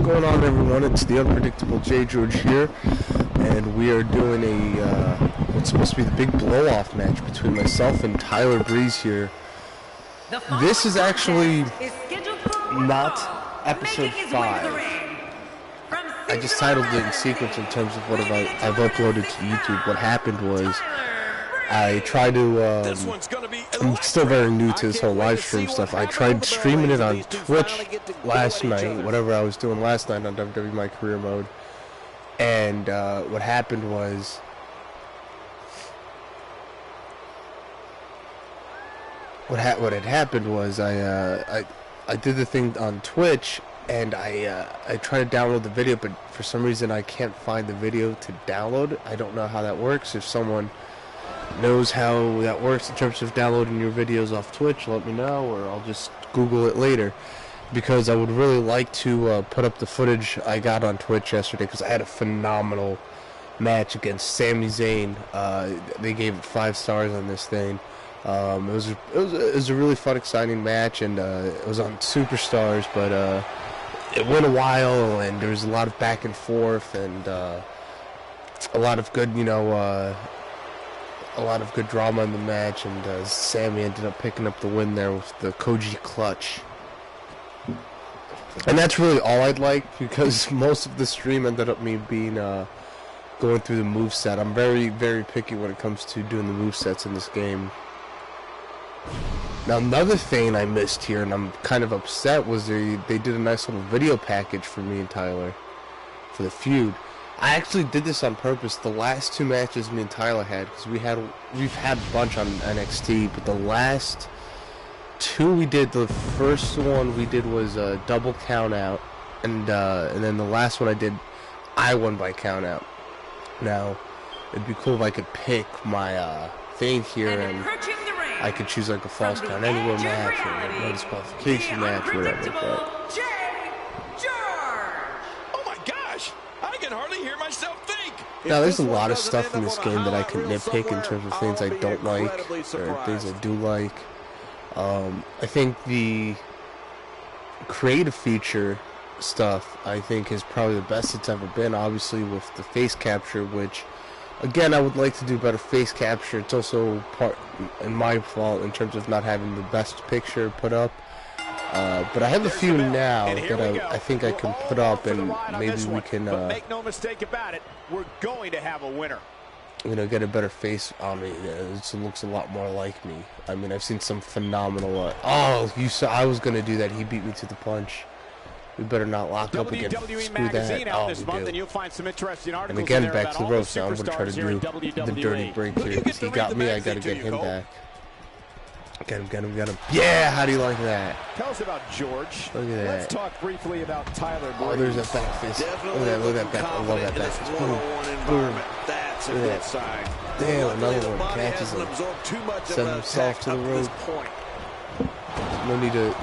going on, everyone? It's the Unpredictable JGeorge here, and we are doing a what's supposed to be the big blow-off match between myself and Tyler Breeze here. This is actually not episode 5. I just titled it in sequence in terms of what I've uploaded to YouTube. What happened was I tried to, I'm still very new to this whole live stream stuff. I tried streaming it on Twitch last night, whatever I was doing last night on WWE My Career Mode. And what happened was, what had happened was I did the thing on Twitch, and I tried to download the video, but for some reason I can't find the video to download. I don't know how that works. If someone knows how that works in terms of downloading your videos off Twitch, let me know, or I'll just Google it later, because I would really like to put up the footage I got on Twitch yesterday, because I had a phenomenal match against Sami Zayn. They gave it 5 stars on this thing. It was a really fun, exciting match, and it was on Superstars, but it went a while, and there was a lot of back and forth, and a lot of good, a lot of good drama in the match, and Sami ended up picking up the win there with the Koji clutch. And that's really all I'd like, because most of the stream ended up me being going through the moveset. I'm very, very picky when it comes to doing the movesets in this game. Now, another thing I missed here, and I'm kind of upset, was they did a nice little video package for me and Tyler for the feud. I actually did this on purpose. The last 2 matches me and Tyler had, because we've had a bunch on NXT, but the last 2 we did, the first one we did was a double count out, and then the last one I won by count out. Now, it'd be cool if I could pick my thing here, and I could choose like a false count anywhere match, or a no disqualification match, whatever. But I can hardly hear myself think. now, there's a lot of stuff in this game that I can nitpick in terms of things I don't like, or things I do like. I think the creative feature stuff, I think, is probably the best it's ever been, obviously, with the face capture, which, again, I would like to do better face capture. It's also part in my fault in terms of not having the best picture put up. But I have a few now that I think I can put up, and maybe we can, make no mistake about it, we're going to have a winner. Get a better face on me. It looks a lot more like me. I mean, I've seen some phenomenal. Oh, you saw I was gonna do that. He beat me to the punch. We better not lock up again. Screw that. Oh, we do. And again, back to the ropes now. I'm going to try to do the dirty break here, because he got me. I got to get him back. Get him. Yeah, how do you like that? Tell us about George. Look at that. Let's talk briefly about Tyler Breeze. Oh, there's that back fist. Look at that back. I love that back fist. Boom. That's a good sign. Damn, another one catches him. Sends himself to the rope. No need to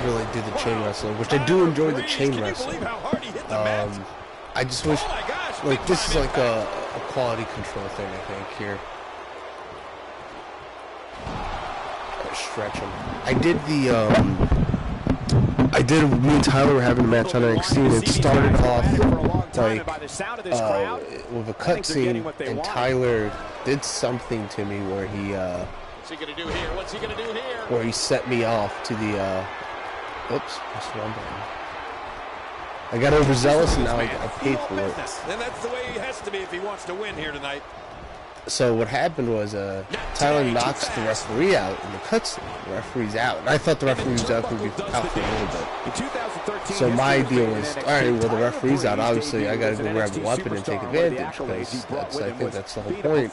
really do the chain wrestling, which I do enjoy the chain wrestling. I just wish, like, this is like a quality control thing, I think, here. Stretch him. Me and Tyler were having a match on NXT, and it started off like with a cutscene, and Tyler did something to me where he set me off to the oops, that's the wrong button. I got overzealous, and now I paid for it. And that's the way he has to be if he wants to win here tonight. So what happened was Tyler knocks the referee out in the cutscene. The referee's out, and I thought the referee was out for a little bit. So my idea was, all right, well, the referee's out. Obviously, I got to go grab a weapon and take advantage, because I think that's the whole point.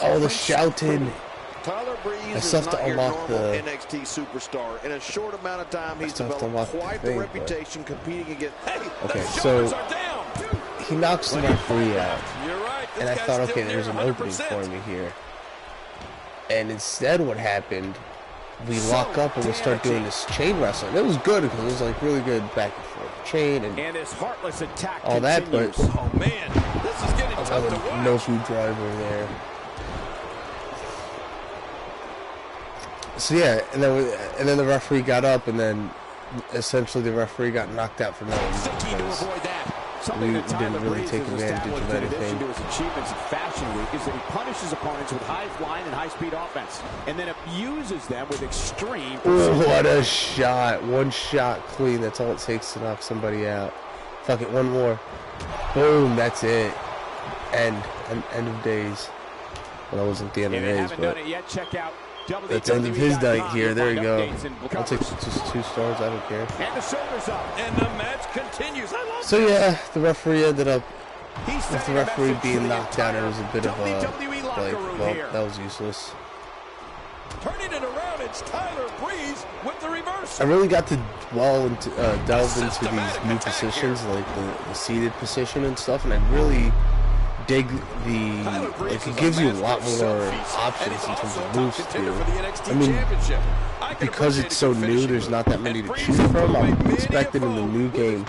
Oh, the shouting. I still have to unlock the NXT superstar. In a short amount of time, he's developed quite the reputation competing against. Okay, so he knocks the referee out, and I thought, okay, there's an opening for me here. And instead, what happened, we lock up and we start doing this chain wrestling. It was good, because it was like really good back and forth chain and all that, but another no-food driver there. So yeah, and then the referee got up, and then essentially the referee got knocked out for no reason. We didn't really take advantage of anything. To his achievements in Fashion Week is that he punishes opponents with high flying and high speed offense, and then abuses them with extreme precision. Ooh, what a shot! One shot clean. That's all it takes to knock somebody out. Fuck it, one more. Boom. That's it. End of days. Well, that wasn't the end of days, but that's the end of his night here. There you go. I'll take just 2 stars. I don't care. And the shoulders up, and the match continues. So yeah, the referee ended up, with the referee being knocked out, it was a bit of a, like, well, that was useless. Turning it around, it's Tyler Breeze with the reverse. I really got to delve into these new positions, like the seated position and stuff, and I really dig like, it gives you a lot more options in terms of moves too. I mean, because it's so new, there's not that many to choose from. I'm expecting in the new game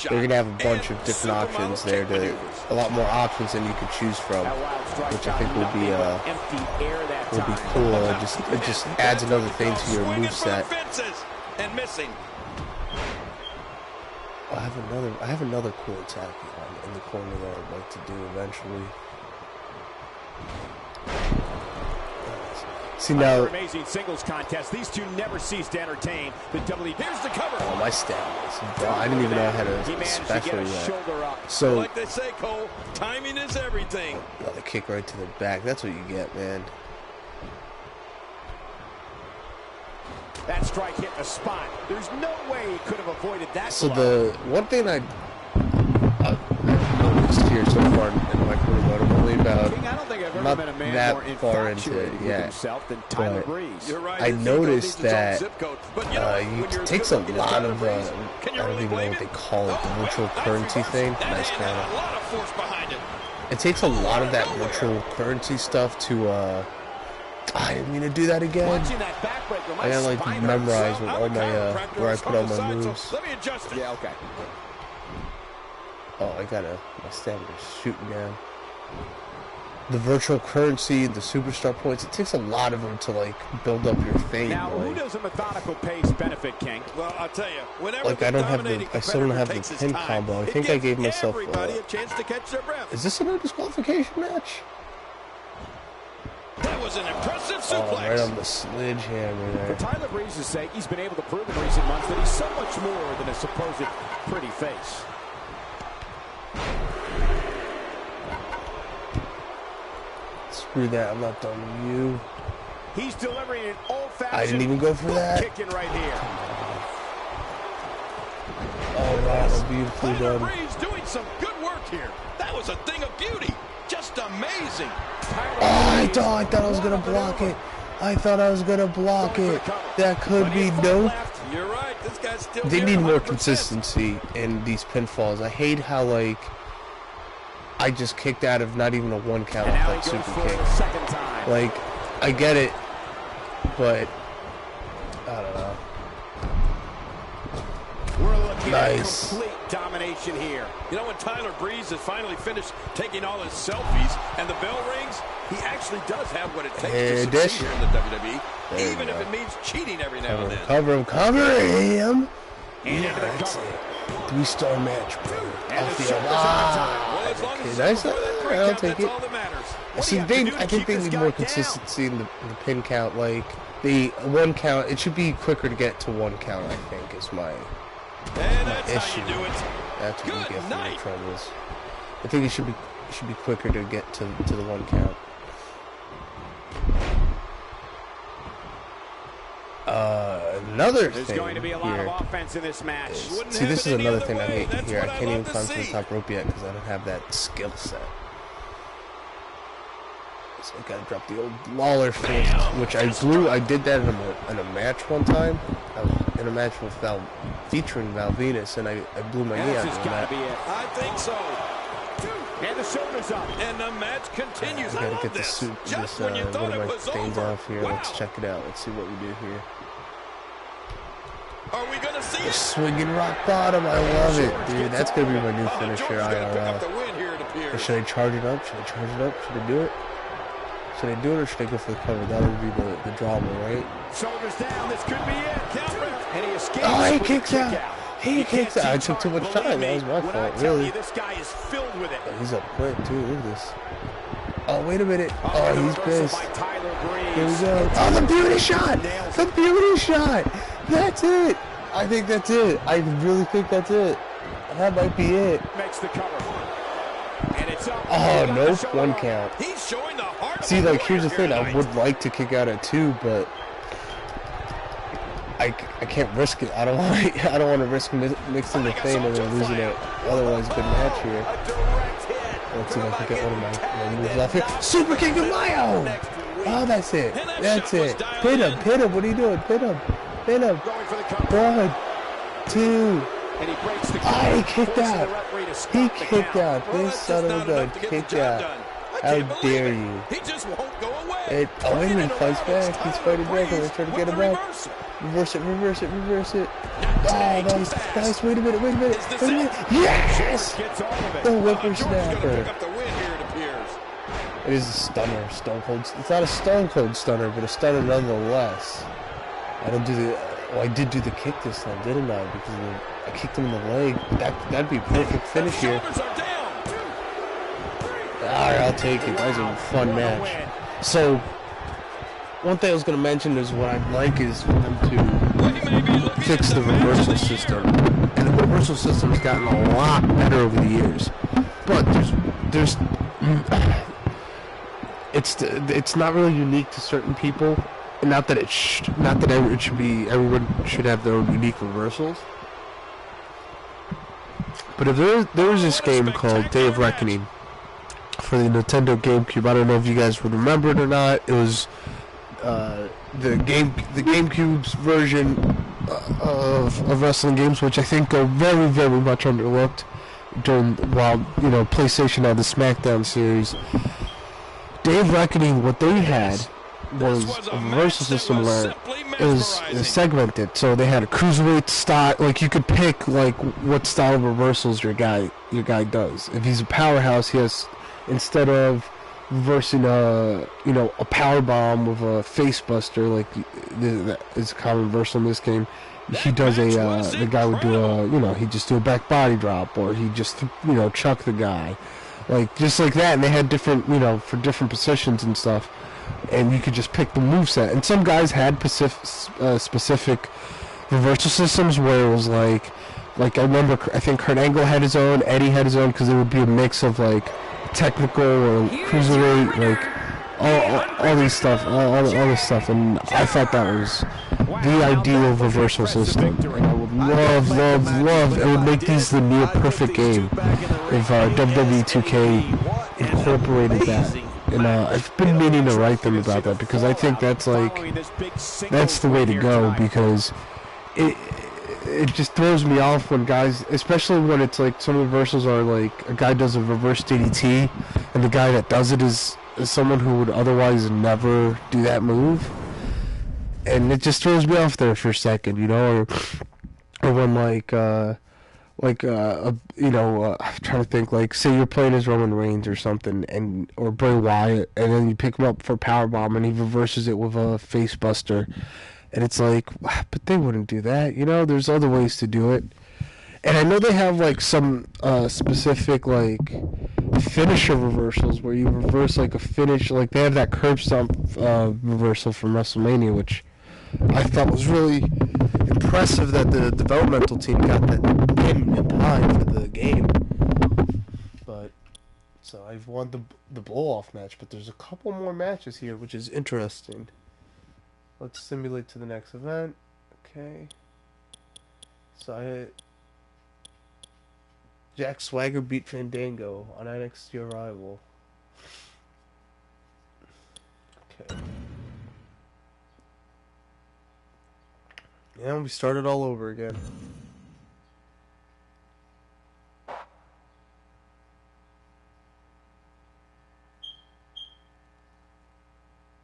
they're gonna have a bunch of different options there, a lot more options than you could choose from, which I think will be cool. It just adds another thing to your moveset. I have another cool attack in the corner that I'd like to do eventually. See now, amazing singles contest. These two never cease to entertain the WWE. Here's the cover. Oh, my stamina! I didn't even know I had a special yet. So, like they say, Cole, timing is everything. Oh, the kick right to the back. That's what you get, man. That strike hit the spot. There's no way he could have avoided that. So the one thing I've noticed here so far in my career, but I'm only about not that far into it yet, but I noticed that it takes a lot of, I don't even know what they call it, the virtual currency thing. Nice camera. It takes a lot of that virtual currency stuff to, I didn't mean to do that again. I gotta like memorize with all my where I put all my moves. Yeah, okay. Oh, my stamina's shooting down. The virtual currency, the superstar points, it takes a lot of them to like build up your fame. Now, like, who does a methodical pace benefit, King? Well, I'll tell you, whenever like I still don't have the pin combo. I think I gave myself a chance to catch their breath. Is this a no disqualification match? That was an impressive suplex. Oh, right on the sledgehammer there. For Tyler Breeze's sake, he's been able to prove in recent months that he's so much more than a supposed pretty face. Screw that, I'm not done with you. He's delivering an old-fashioned I didn't even go for that. Kicking right here. Oh, wow, beautifully Tyler done. Breeze doing some good work here. That was a thing of beauty. Just amazing. Oh, I thought I was gonna block it. I thought I was gonna block it. That could be dope. You're right. This guy's still. They need more consistency in these pinfalls. I hate how like I just kicked out of not even a 1 count off that super kick. Like I get it, but I don't know. We're looking nice. at complete domination here. You know, when Tyler Breeze has finally finished taking all his selfies and the bell rings, he actually does have what it takes to succeed here in the WWE, even if it means cheating every now and then. Cover him. And Yeah, that's it. 3-star match, bro. Off the okay, nice. I'll take it. See, I think they need more consistency in the pin count. Like the 1 count, it should be quicker to get to 1 count. I think is my issue. That's what you get from the troubles. I think it should be quicker to get to the 1 count. Another There's thing going to be a lot here of offense in this match. See, this is another thing I hate here. I can't even climb to the top rope yet because I don't have that skill set. So I gotta drop the old Lawler fist, which I did that in a match one time. I was in a match with featuring Val Venus, and I blew my knee out doing that. I think so. And the shoulders up, and the match continues. I gotta get this one of my things off here. Let's check it out. Let's see what we do here. Are we gonna see it? Swinging rock bottom. I love it, dude. That's gonna be my new finisher. IRL. Should I charge it up? Should I do it? Should I do it or should I go for the cover? That would be the drama, right? Shoulders down. This could be it. And he escapes. Oh, he kicks out. He kicks out. I took too much time. That was my fault, really. This guy is filled with it. He's up quick, too. Look at this. Oh, wait a minute. Oh, he's pissed. Here we go. Oh, the beauty shot. The beauty shot. That's it. I think that's it. I really think that's it. That might be it. Makes the cover. And it's up. Oh, nope. One count. He's showing the heart. See, like, here's the thing. I would like to kick out at 2, but I can't risk it. I don't want to risk mixing the thing and then losing it. Otherwise, good match here. Let's see if I can get one of my moves off here. Super kick of Mayo! Oh, that's it. That's it. Pin him. Pin him. What are you doing? Pin him. Pin him. 1, 2. Oh, he kicked out. He kicked out. This son of a gun kicked out. How dare you? He just won't go away. Oh, wait a minute. He fights back. He's fighting back. I'm trying to get him back. Reverse it. Reverse it. Reverse it. Oh, nice. Nice. Wait a minute. Wait a minute. Wait a minute. Yes! The whippersnapper. It is a stunner. Stone Cold. It's not a Stone Cold stunner, but a stunner nonetheless. I don't do the... Oh, I did do the kick this time, didn't I? Because I kicked him in the leg. That'd be a perfect finish here. Alright, I'll take it. That was a fun match. So, one thing I was going to mention is what I'd like is for them to fix the reversal system. And the reversal system has gotten a lot better over the years. But it's not really unique to certain people. Not that everyone should have their own unique reversals. But if there was this game called Day of Reckoning for the Nintendo GameCube, I don't know if you guys would remember it or not. It was the GameCube's version of wrestling games, which I think go very, very much underlooked while PlayStation had the SmackDown series. Day of Reckoning, what they had was a reversal system where it was segmented. So they had a cruiserweight style, like you could pick like what style of reversals your guy does. If he's a powerhouse, he has, instead of reversing a power bomb with a face buster, like is a common reversal in this game, he does the guy would do he'd just do a back body drop, or he just chuck the guy, like just like that. And they had different for different positions and stuff. And you could just pick the moveset. And some guys had specific reversal systems where it was like I remember, I think Kurt Angle had his own, Eddie had his own, because it would be a mix of like technical or cruiserweight, like all this stuff, all this stuff. And I thought that was the ideal reversal system. And I would love, it would make these the near perfect game if WWE 2K incorporated that. And I've been meaning to write them about that, because I think that's the way to go, because it just throws me off when guys, especially when it's like some reversals are like a guy does a reverse DDT and the guy that does it is someone who would otherwise never do that move, and it just throws me off there for a second, or when I'm trying to think, like, say you're playing as Roman Reigns or something, or Bray Wyatt, and then you pick him up for a powerbomb, and he reverses it with a face buster, and it's like, but they wouldn't do that, there's other ways to do it. And I know they have, like, some specific, like, finisher reversals, where you reverse, like, a finish, like, they have that curb stomp reversal from WrestleMania, which I thought was really impressive that the developmental team got that in time for the game. But so I've won the blow-off match, but there's a couple more matches here, which is interesting. Let's simulate to the next event. Okay. So Jack Swagger beat Fandango on NXT Arrival. Okay. Yeah, we started all over again.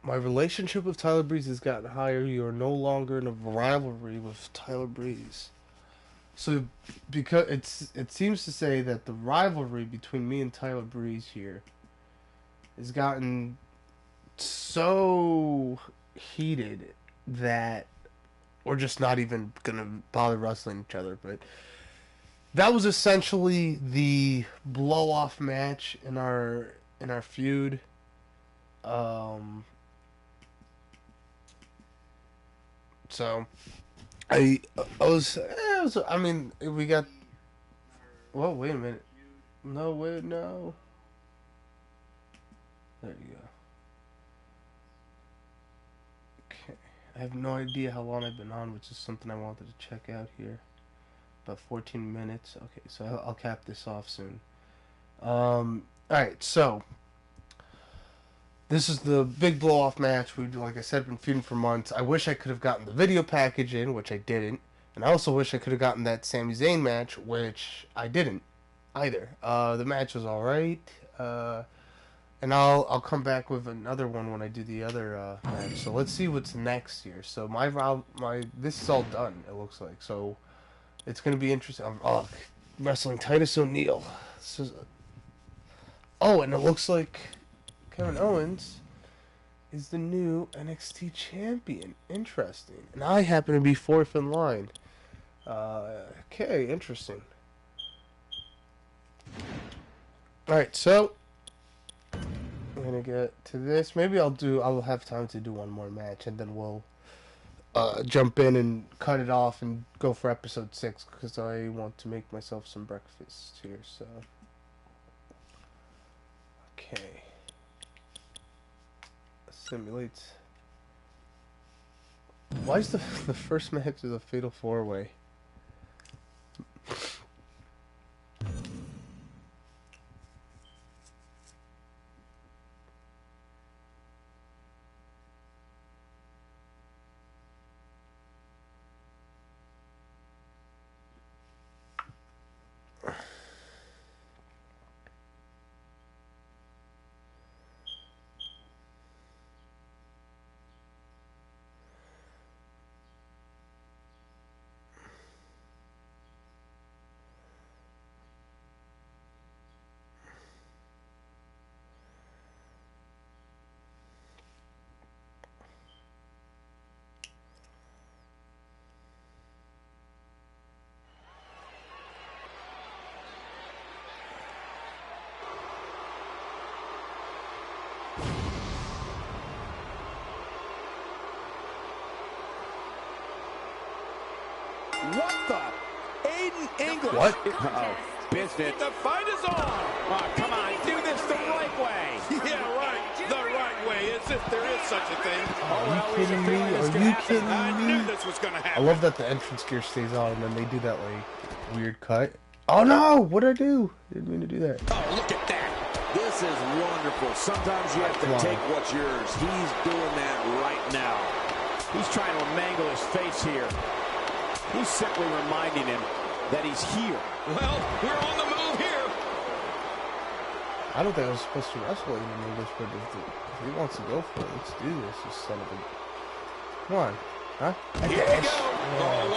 My relationship with Tyler Breeze has gotten higher. You are no longer in a rivalry with Tyler Breeze. So, because it seems to say that the rivalry between me and Tyler Breeze here has gotten so heated that we're just not even gonna bother wrestling each other. But that was essentially the blow off match in our feud. So I was I mean, we got. Whoa, wait a minute. No, wait, no. There you go. Okay. I have no idea how long I've been on, which is something I wanted to check out here. About 14 minutes. Okay, so I'll cap this off soon. Alright, so this is the big blow-off match. We've, like I said, been feuding for months. I wish I could have gotten the video package in, which I didn't. And I also wish I could have gotten that Sami Zayn match, which I didn't either. The match was alright. And I'll come back with another one when I do the other match. So let's see what's next here. So this is all done, it looks like. So it's going to be interesting. Oh, wrestling Titus O'Neil. And it looks like Kevin Owens is the new NXT champion. Interesting. And I happen to be fourth in line. Okay, interesting. Alright, so I'm gonna get to this. Maybe I'll have time to do one more match, and then we'll jump in and cut it off and go for episode 6, because I want to make myself some breakfast here. So okay, simulate. Why is the first match is a fatal 4-way? What the? Aiden English. What? Uh-oh. Business. The fight is on. Oh, come on. Do this the right way. Yeah, right. The right way. As if there is such a thing. Are you kidding me? Are you kidding me? I knew this was going to happen. I love that the entrance gear stays on, and then they do that, like, weird cut. Oh, no! What'd I do? Didn't mean to do that. Oh, look at that. This is wonderful. Sometimes you have to take what's yours. He's doing that right now. He's trying to mangle his face here. He's simply reminding him that he's here. Well, we're on the move here. I don't think I was supposed to wrestle in English, but if he wants to go for it, let's do this, you son of a... Come on. Huh? Here we go.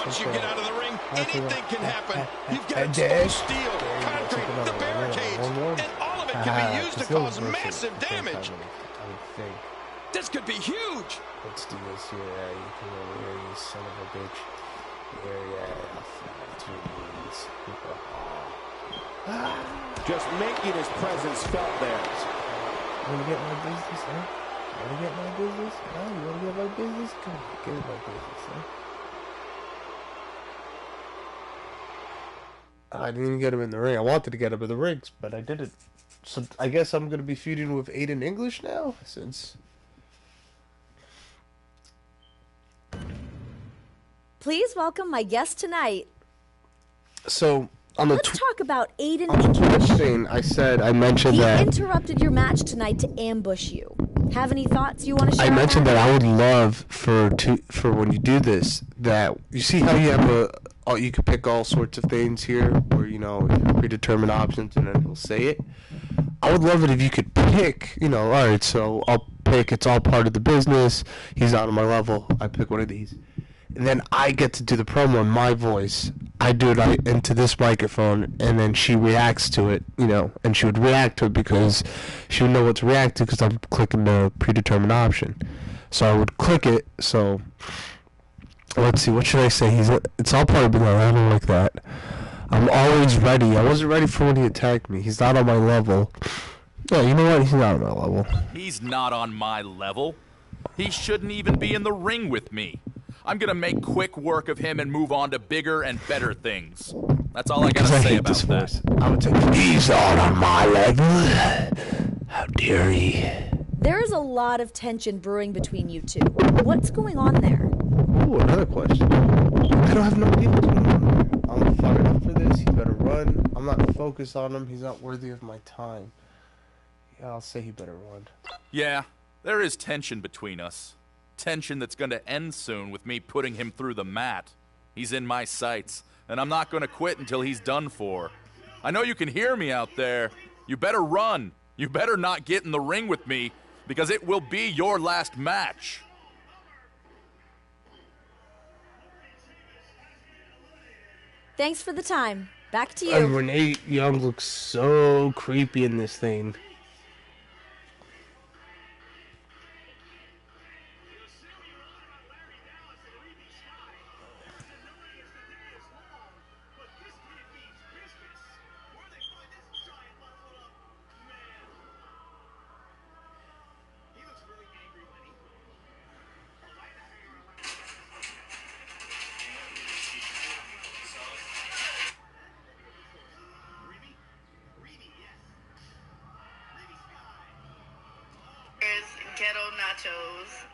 Once you get out of the ring, anything can happen. You've got exposed steel, concrete, the barricades, and all of it can be used to cause massive damage. I would think. This could be huge. Let's do this here. You come over here, you son of a bitch. Just making his presence felt there. You wanna get my business, huh? You wanna get my business? No, you wanna get my business? Come on, get my business, huh? I didn't even get him in the ring. I wanted to get him in the rings, but I didn't. So I guess I'm gonna be feuding with Aiden English now, since... Please welcome my guest tonight. So on the Let's talk about Aiden on the English. Twitch thing, I mentioned He that interrupted your match tonight to ambush you. Have any thoughts you want to share? I mentioned that I would love for when you do this, that you see how you have you can pick all sorts of things here, where predetermined options, and then he'll say it. I would love it if you could pick, all right, so I'll pick. It's all part of the business. He's not on my level. I pick one of these. And then I get to do the promo in my voice. I do it into this microphone, and then she reacts to it, you know, and she would react to it because she would know what to react to because I'm clicking the predetermined option. So I would click it. So let's see, what should I say? It's all part of being I don't like that. I'm always ready. I wasn't ready for when he attacked me. He's not on my level. Yeah, you know what? He's not on my level. He's not on my level. He shouldn't even be in the ring with me. I'm gonna make quick work of him and move on to bigger and better things. That's all I gotta say about that. I would say, he's not on my level. How dare he? There is a lot of tension brewing between you two. What's going on there? Ooh, another question. I don't have no idea what's going on there. I'm fired up for this. He better run. I'm not focused on him. He's not worthy of my time. Yeah, I'll say he better run. Yeah, there is tension between us. Tension that's going to end soon with me putting him through the mat. He's in my sights, and I'm not going to quit until he's done for. I know you can hear me out there. You better run. You better not get in the ring with me, because it will be your last match. Thanks for the time. Back to you. And Renee Young looks so creepy in this thing. Ghetto nachos.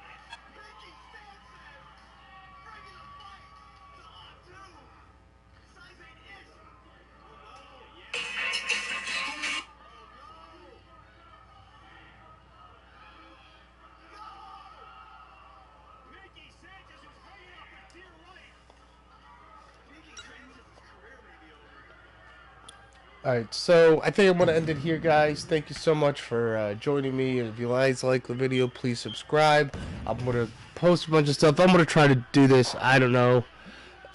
Alright, so I think I'm going to end it here, guys. Thank you so much for joining me. If you guys like the video, please subscribe. I'm going to post a bunch of stuff. I'm going to try to do this. I don't know.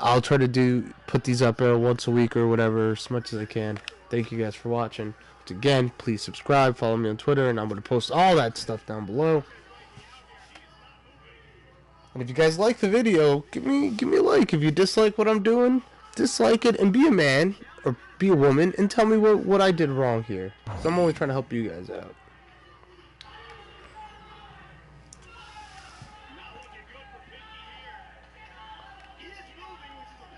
I'll try to put these up once a week or whatever, as much as I can. Thank you guys for watching. But again, please subscribe. Follow me on Twitter, and I'm going to post all that stuff down below. And if you guys like the video, give me a like. If you dislike what I'm doing, dislike it and be a man or be a woman and tell me what I did wrong here. So I'm only trying to help you guys out.